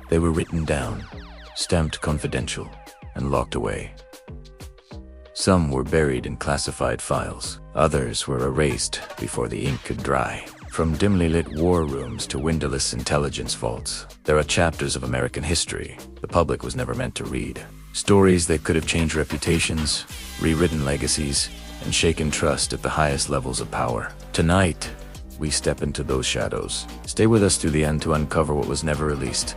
They were written down, stamped confidential, and locked away. Some were buried in classified files. Others were erased before the ink could dry. From dimly lit war rooms to windowless intelligence vaults, there are chapters of American history the public was never meant to read. Stories that could have changed reputations, rewritten legacies, and shaken trust at the highest levels of power. Tonight, we step into those shadows. Stay with us through the end to uncover what was never released.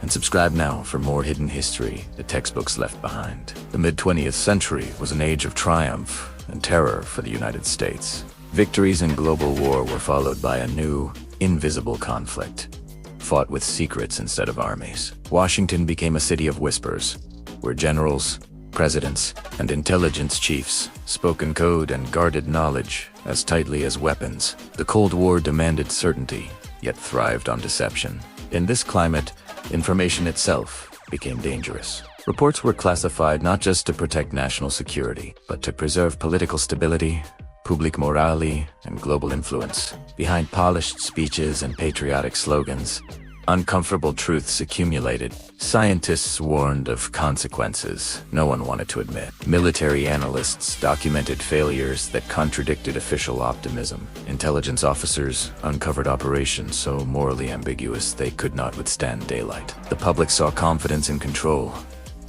And subscribe now for more hidden history the textbooks left behind. The mid-20th century was an age of triumph and terror for the United States. Victories in global war were followed by a new, invisible conflict, fought with secrets instead of armies. Washington became a city of whispers, where generals, presidents, and intelligence chiefs spoke in code and guarded knowledge as tightly as weapons. The Cold War demanded certainty, yet thrived on deception. In this climate, information itself became dangerous. Reports were classified not just to protect national security, but to preserve political stability, public morale, and global influence. Behind polished speeches and patriotic slogans, uncomfortable truths accumulated. Scientists warned of consequences no one wanted to admit. Military analysts documented failures that contradicted official optimism. Intelligence officers uncovered operations so morally ambiguous they could not withstand daylight. The public saw confidence in control,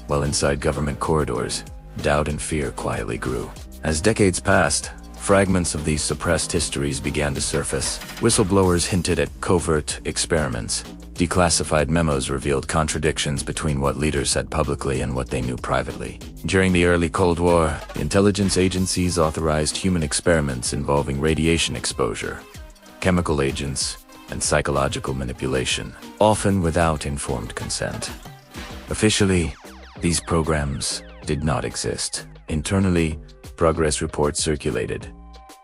while inside government corridors, doubt and fear quietly grew. As decades passed, fragments of these suppressed histories began to surface. Whistleblowers hinted at covert experiments. Declassified memos revealed contradictions between what leaders said publicly and what they knew privately. During the early Cold War, intelligence agencies authorized human experiments involving radiation exposure, chemical agents, and psychological manipulation, often without informed consent. Officially, these programs did not exist. Internally, progress reports circulated,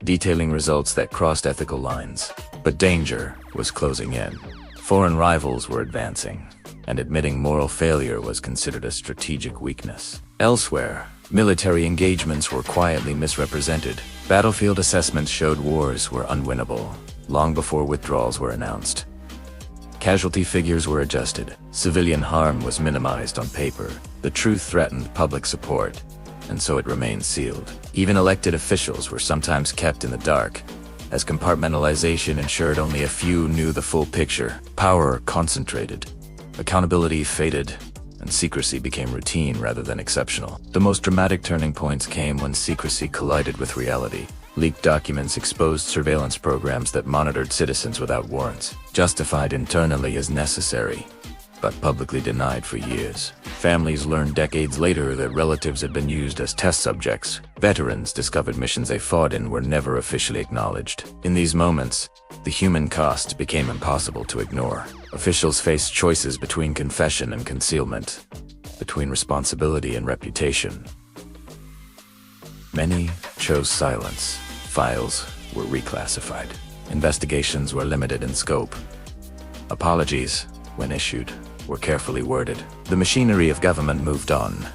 detailing results that crossed ethical lines. But danger was closing in. Foreign rivals were advancing, and admitting moral failure was considered a strategic weakness. Elsewhere, military engagements were quietly misrepresented. Battlefield assessments showed wars were unwinnable, long before withdrawals were announced. Casualty figures were adjusted. Civilian harm was minimized on paper. The truth threatened public support, and so it remained sealed. Even elected officials were sometimes kept in the dark, as compartmentalization ensured only a few knew the full picture. Power concentrated, accountability faded, and secrecy became routine rather than exceptional. The most dramatic turning points came when secrecy collided with reality. Leaked documents exposed surveillance programs that monitored citizens without warrants, justified internally as necessary, but publicly denied for years. Families learned decades later that relatives had been used as test subjects. Veterans discovered missions they fought in were never officially acknowledged. In these moments, the human cost became impossible to ignore. Officials faced choices between confession and concealment, between responsibility and reputation. Many chose silence. Files were reclassified. Investigations were limited in scope. Apologies, when issued, were carefully worded. The machinery of government moved on,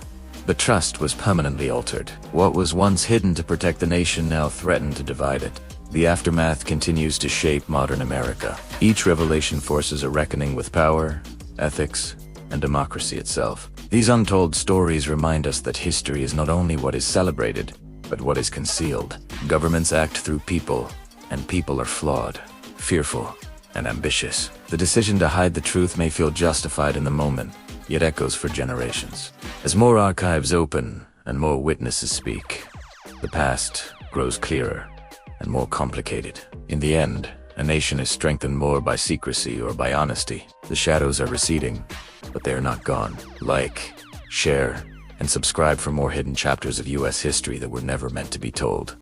but trust was permanently altered. What was once hidden to protect the nation now threatened to divide it. The aftermath continues to shape modern America. Each revelation forces a reckoning with power, ethics, and democracy itself. These untold stories remind us that history is not only what is celebrated, but what is concealed. Governments act through people, and people are flawed, fearful, and ambitious. The decision to hide the truth may feel justified in the moment, yet echoes for generations. As more archives open and more witnesses speak, the past grows clearer and more complicated. In the end, a nation is strengthened more by secrecy or by honesty. The shadows are receding, but they are not gone. Like, share, and subscribe for more hidden chapters of U.S. history that were never meant to be told.